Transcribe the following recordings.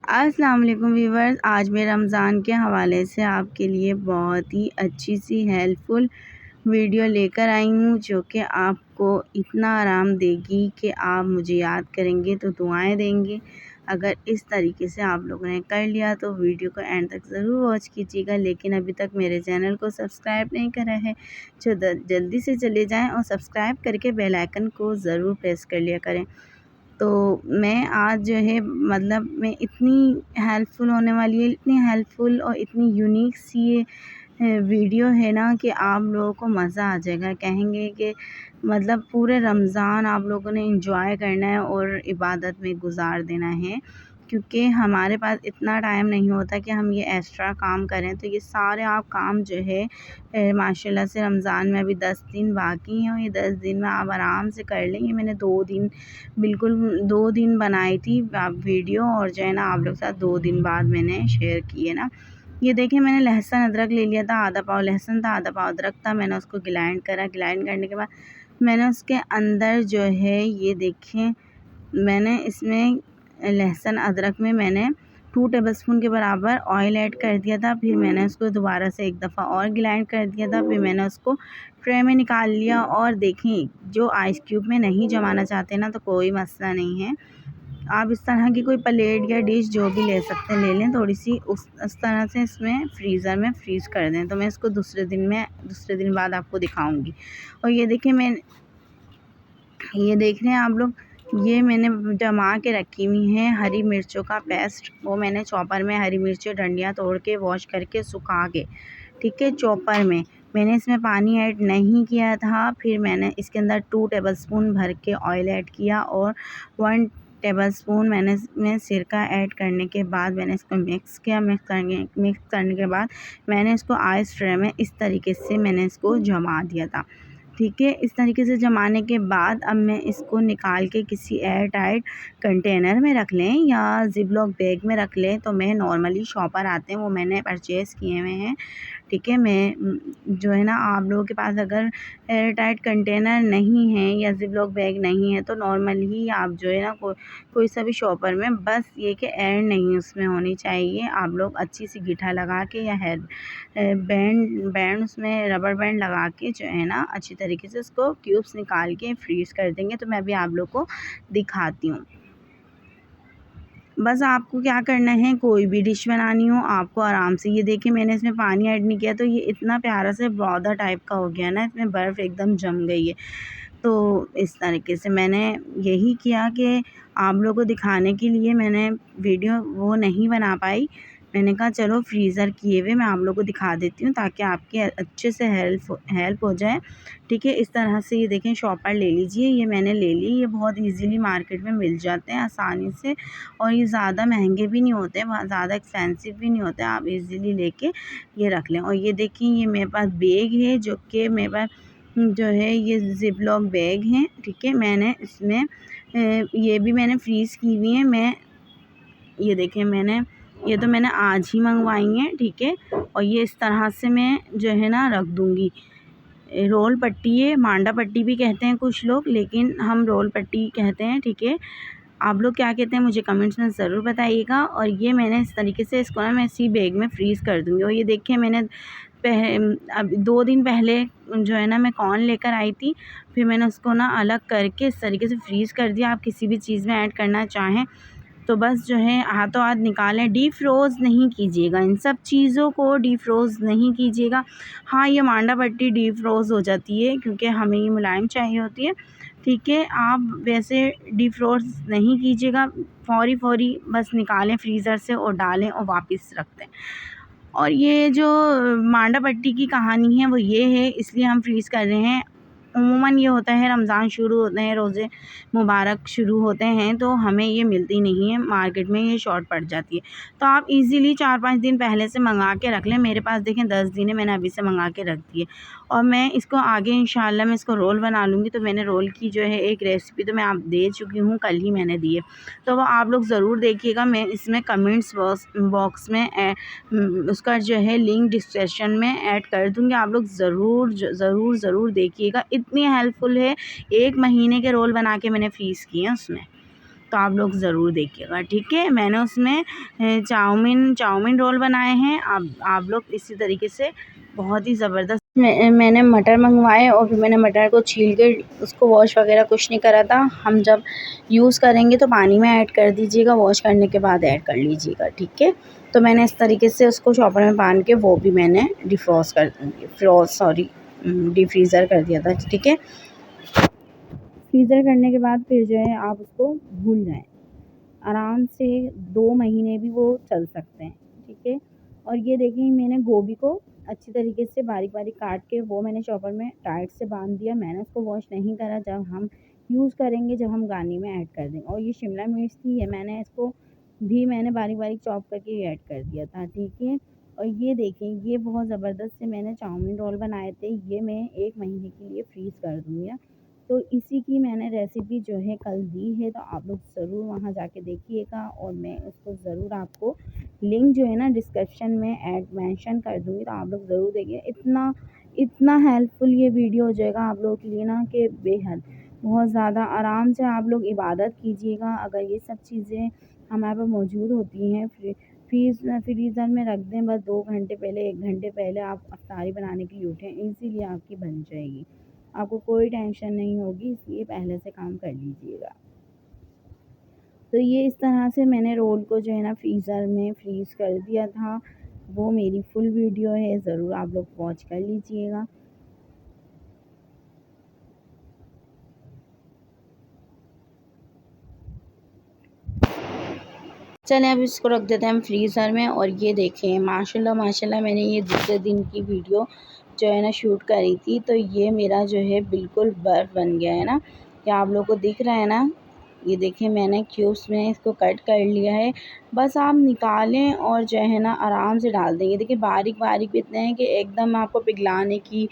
अस्सलाम वालेकुम व्यूवर्स, आज मैं रमज़ान के हवाले से आपके लिए बहुत ही अच्छी सी हेल्पफुल वीडियो लेकर आई हूँ, जो कि आपको इतना आराम देगी कि आप मुझे याद करेंगे तो दुआएं देंगे। अगर इस तरीके से आप लोगों ने कर लिया तो वीडियो को एंड तक ज़रूर वॉच कीजिएगा। लेकिन अभी तक मेरे चैनल को सब्सक्राइब नहीं करा है तो जल्दी से चले जाएँ और सब्सक्राइब करके बेल आइकन को ज़रूर प्रेस कर लिया करें। तो मैं आज जो है मतलब मैं इतनी हेल्पफुल होने वाली है, इतनी हेल्पफुल और इतनी यूनिक सी ये वीडियो है ना कि आप लोगों को मज़ा आ जाएगा। कहेंगे कि मतलब पूरे रमज़ान आप लोगों ने एंजॉय करना है और इबादत में गुजार देना है, क्योंकि हमारे पास इतना टाइम नहीं होता कि हम ये एक्स्ट्रा काम करें। तो ये सारे आप काम जो है माशाल्लाह से रमज़ान में अभी 10 दिन बाकी हैं और ये 10 दिन में आप आराम से कर लेंगे। मैंने 2 दिन बिल्कुल 2 दिन बनाई थी आप वीडियो, और जो है ना आप लोग के साथ 2 दिन बाद मैंने शेयर की है ना। ये देखिए मैंने लहसुन अदरक ले लिया था, आधा पाव लहसुन था, आधा पाव अदरक था। मैंने उसको ग्राइंड करा। ग्राइंड करने के बाद मैंने उसके अंदर जो है ये देखिए मैंने इसमें लहसुन अदरक में मैंने 2 टेबलस्पून के बराबर ऑयल ऐड कर दिया था। फिर मैंने उसको दोबारा से एक दफ़ा और ग्राइंड कर दिया था। फिर मैंने उसको ट्रे में निकाल लिया। और देखें, जो आइस क्यूब में नहीं जमाना चाहते ना तो कोई मसला नहीं है, आप इस तरह की कोई प्लेट या डिश जो भी ले सकते हैं ले लें, थोड़ी सी उस तरह से इसमें फ्रीज़र में फ्रीज़ कर दें। तो मैं इसको दूसरे दिन बाद आपको दिखाऊंगी। और ये देखिए ये देख रहे हैं आप लोग, ये मैंने जमा के रखी हुई हैं हरी मिर्चों का पेस्ट। वो मैंने चॉपर में हरी मिर्चें डंडियाँ तोड़ के वॉश करके सुखा के, ठीक है, चॉपर में मैंने इसमें पानी ऐड नहीं किया था। फिर मैंने इसके अंदर 2 टेबलस्पून भर के ऑयल ऐड किया और 1 टेबलस्पून मैंने इसमें सिरका ऐड करने के बाद मैंने इसको मिक्स किया। मिक्स करने के बाद मैंने इसको आइस ट्रे में इस तरीके से मैंने इसको जमा दिया था, ठीक है। इस तरीके से जमाने के बाद अब मैं इसको निकाल के किसी एयर टाइट कंटेनर में रख लें या ज़िप-लॉक बैग में रख लें। तो मैं नॉर्मली शॉपर आते हैं वो मैंने परचेज़ किए हुए हैं, ठीक है। मैं जो है ना आप लोगों के पास अगर एयर टाइट कंटेनर नहीं है या ज़िप-लॉक बैग नहीं है तो नॉर्मली आप जो है ना कोई सा भी शॉपर में, बस ये कि एयर नहीं उसमें होनी चाहिए, आप लोग अच्छी सी गिठा लगा के या हेयर बैंड उसमें रबर बैंड लगा के जो है ना अच्छी तरीके से उसको क्यूब्स निकाल के फ्रीज़ कर देंगे। तो मैं अभी आप लोग को दिखाती हूँ। बस आपको क्या करना है, कोई भी डिश बनानी हो आपको आराम से, ये देखिए मैंने इसमें पानी ऐड नहीं किया तो ये इतना प्यारा से बौदा टाइप का हो गया ना, इसमें बर्फ़ एकदम जम गई है। तो इस तरीके से मैंने यही किया कि आप लोगों को दिखाने के लिए मैंने वीडियो वो नहीं बना पाई। मैंने कहा चलो फ्रीज़र किए हुए मैं आप लोगों को दिखा देती हूँ ताकि आपकी अच्छे से हेल्प हो जाए, ठीक है। इस तरह से ये देखें शॉपर ले लीजिए, ये मैंने ले ली। ये बहुत इजीली मार्केट में मिल जाते हैं आसानी से और ये ज़्यादा महंगे भी नहीं होते, बहुत ज़्यादा एक्सपेंसिव भी नहीं होते, आप इजीली लेके ये रख लें। और ये देखिए ये मेरे पास बैग है जो कि मेरे पास जो है ये ज़िप-लॉक बैग हैं, ठीक है। मैंने इसमें ये भी मैंने फ्रीज़ की हुई है। ये देखें ये तो मैंने आज ही मंगवाई हैं, ठीक है। और ये इस तरह से मैं जो है ना रख दूँगी। रोल पट्टी है, मांडा पट्टी भी कहते हैं कुछ लोग, लेकिन हम रोल पट्टी कहते हैं, ठीक है। आप लोग क्या कहते हैं मुझे कमेंट्स में ज़रूर बताइएगा। और ये मैंने इस तरीके से इसको ना मैं इसी बैग में फ्रीज़ कर दूँगी। और ये देखिए मैंने अब 2 दिन पहले जो है ना मैं कॉर्न लेकर आई थी, फिर मैंने उसको ना अलग करके इस तरीके से फ्रीज़ कर दिया। आप किसी भी चीज़ में ऐड करना चाहें तो बस जो है हाथों हाथ निकालें, डीफ्रोज़ नहीं कीजिएगा, इन सब चीज़ों को डीफ्रोज़ नहीं कीजिएगा। हाँ, ये मांडा पट्टी डीफ्रोज़ हो जाती है क्योंकि हमें ये मुलायम चाहिए होती है, ठीक है। आप वैसे डीफ्रोज़ नहीं कीजिएगा, फ़ौरी बस निकालें फ्रीज़र से और डालें और वापस रख दें। और ये जो मांडा पट्टी की कहानी है वो ये है, इसलिए हम फ्रीज़ कर रहे हैं। उमूमन ये होता है रमज़ान शुरू होते हैं, रोज़े मुबारक शुरू होते हैं तो हमें ये मिलती नहीं है, मार्केट में ये शॉर्ट पड़ जाती है। तो आप इजीली 4-5 दिन पहले से मंगा के रख लें। मेरे पास देखें 10 दिन है, मैंने अभी से मंगा के रख दिए। और मैं इसको आगे इंशाल्लाह मैं इसको रोल बना लूँगी। तो मैंने रोल की जो है एक रेसिपी तो मैं आप दे चुकी हूँ, कल ही मैंने दी है, तो वो आप लोग ज़रूर देखिएगा। मैं इसमें कमेंट्स बॉक्स में उसका जो है लिंक डिस्क्रिप्शन में ऐड कर दूँगी, आप लोग ज़रूर देखिएगा। इतनी हेल्पफुल है, 1 महीने के रोल बना के मैंने फ्रीज़ किए हैं उसमें। तो आप लोग ज़रूर देखिएगा, ठीक है। मैंने उसमें चाउमीन रोल बनाए हैं। आप लोग इसी तरीके से बहुत ही ज़बरदस्त मैंने मटर मंगवाए और फिर मैंने मटर को छील के उसको वॉश वगैरह कुछ नहीं करा था। हम जब यूज़ करेंगे तो पानी में ऐड कर दीजिएगा, वॉश करने के बाद ऐड कर लीजिएगा, ठीक है। तो मैंने इस तरीके से उसको चॉपर में बांध के वो भी मैंने डीप फ्रीज़र कर दिया था, ठीक है। फ्रीज़र करने के बाद फिर जो है आप उसको भूल जाएँ, आराम से 2 महीने भी वो चल सकते हैं, ठीक है। और ये देखिए मैंने गोभी को अच्छी तरीके से बारीक-बारीक काट के वो मैंने चॉपर में टाइट से बांध दिया। मैंने उसको वॉश नहीं करा, जब हम यूज़ करेंगे, जब हम गानी में ऐड कर देंगे। और ये शिमला मिर्च थी, ये मैंने बारीक-बारीक चॉप करके ऐड कर दिया था, ठीक है। और ये देखिए ये बहुत ज़बरदस्त से मैंने चाउमीन रोल बनाए थे, ये मैं 1 महीने के लिए फ्रीज़ कर दूँगी। तो इसी की मैंने रेसिपी जो है कल दी है, तो आप लोग ज़रूर वहाँ जाके देखिएगा और मैं उसको ज़रूर आपको लिंक जो है ना डिस्क्रिप्शन में मेंशन कर दूँगी, तो आप लोग ज़रूर देखिए। इतना हेल्पफुल ये वीडियो हो जाएगा आप लोगों के लिए ना कि बेहद बहुत ज़्यादा आराम से आप लोग इबादत कीजिएगा। अगर ये सब चीज़ें हमारे पास मौजूद होती हैं, फ्रीज़र में रख दें, बस 2 घंटे पहले 1 घंटे पहले आप अफ्तारी बनाने के लिए उठें, इज़िली आपकी बन जाएगी। आपको कोई टेंशन नहीं होगी, इसलिए पहले से काम कर लीजिएगा। तो ये इस तरह से मैंने रोल को जो है ना फ्रीज़र में फ्रीज़ कर दिया था। वो मेरी फुल वीडियो है, ज़रूर आप लोग वॉच कर लीजिएगा। चलें अब इसको रख देते हैं हम फ्रीज़र में। और ये देखें माशाल्लाह मैंने ये दूसरे दिन की वीडियो जो है ना शूट करी थी, तो ये मेरा जो है बिल्कुल बर्फ़ बन गया है ना। क्या आप लोगों को दिख रहा है ना? ये देखिए मैंने क्यूब्स में इसको कट कर लिया है। बस आप निकालें और जो है ना आराम से डाल दें। ये देखिए बारीक-बारीक भी इतने हैं कि एकदम आपको पिघलाने की,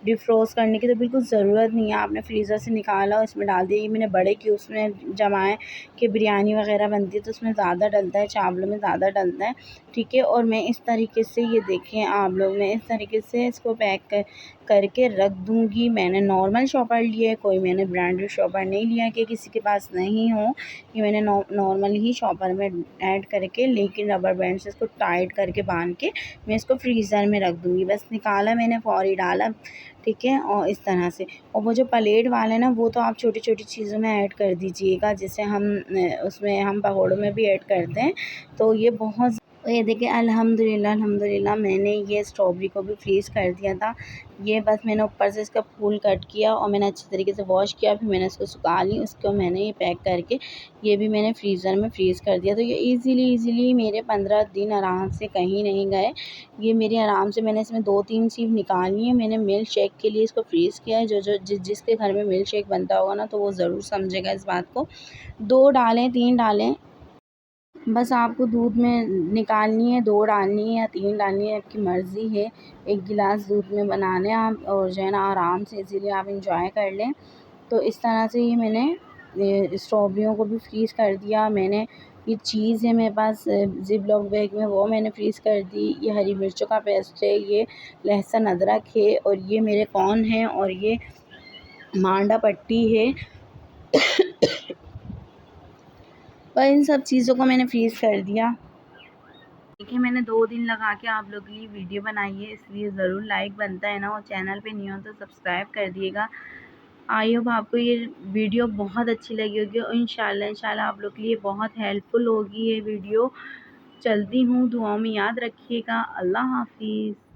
डिफ्रोस्ट करने की तो बिल्कुल ज़रूरत नहीं है। आपने फ्रीज़र से निकाला और इसमें डाल दिया। ये मैंने बड़े क्यूब्स में जमाए कि बिरयानी वग़ैरह बनती है तो उसमें ज़्यादा डलता है, चावलों में ज़्यादा डलता है, ठीक है। और मैं इस तरीके से ये देखें आप लोग, मैं इस तरीके से इसको पैक करके रख दूँगी। मैंने नॉर्मल शॉपर लिया है, कोई मैंने ब्रांडेड शॉपर नहीं लिया कि किसी के पास नहीं हो। ये मैंने नॉर्मल ही शॉपर में ऐड करके, लेकिन रबर बैंड से इसको टाइट करके बांध के मैं इसको फ्रीज़र में रख दूँगी। बस निकाला मैंने, फ़ौरी डाला, ठीक है। और इस तरह से, और वो जो प्लेट वाला है ना, वो तो आप छोटी-छोटी चीज़ों में ऐड कर दीजिएगा, जैसे उसमें हम पकौड़ों में भी ऐड करते हैं। तो ये बहुत, ये देखिए अल्हम्दुलिल्लाह मैंने ये स्ट्रॉबेरी को भी फ्रीज़ कर दिया था। ये बस मैंने ऊपर से इसका फूल कट किया और मैंने अच्छी तरीके से वॉश किया, फिर मैंने इसको सुखा ली। उसको मैंने ये पैक करके ये भी मैंने फ्रीज़र में फ्रीज़ कर दिया। तो ये ईज़िली मेरे 15 दिन आराम से कहीं नहीं गए। ये मेरे आराम से, मैंने इसमें 2-3 सिर्फ़ निकाली हैं। मैंने मिल्क शेक के लिए इसको फ्रीज़ किया है। जिसके घर में मिल्क शेक बनता होगा ना, तो वो ज़रूर समझेगा इस बात को। 2 डालें, 3 डालें, बस आपको दूध में निकालनी है, 2 डालनी है या 3 डालनी है, आपकी मर्ज़ी है। 1 गिलास दूध में बना लें आप और जो है ना आराम से इज़िली आप एंजॉय कर लें। तो इस तरह से ये मैंने स्ट्रॉबेरियों को भी फ्रीज़ कर दिया। मैंने ये चीज़ है मेरे पास ज़िप-लॉक बैग में, वो मैंने फ्रीज़ कर दी। ये हरी मिर्चों का पेस्ट है, ये लहसुन अदरक है, और ये मेरे कॉर्न हैं, और ये मांडा पट्टी है। और इन सब चीज़ों को मैंने फ्रीज़ कर दिया। देखिए मैंने 2 दिन लगा के आप लोगों के लिए वीडियो बनाई है, इसलिए ज़रूर लाइक बनता है ना, और चैनल पे नहीं हो तो सब्सक्राइब कर दिएगा। आई होप आपको ये वीडियो बहुत अच्छी लगी होगी, और इंशाल्लाह आप लोग के लिए बहुत हेल्पफुल होगी ये वीडियो। चलती हूँ, दुआओं में याद रखिएगा। अल्लाह हाफ़िज़।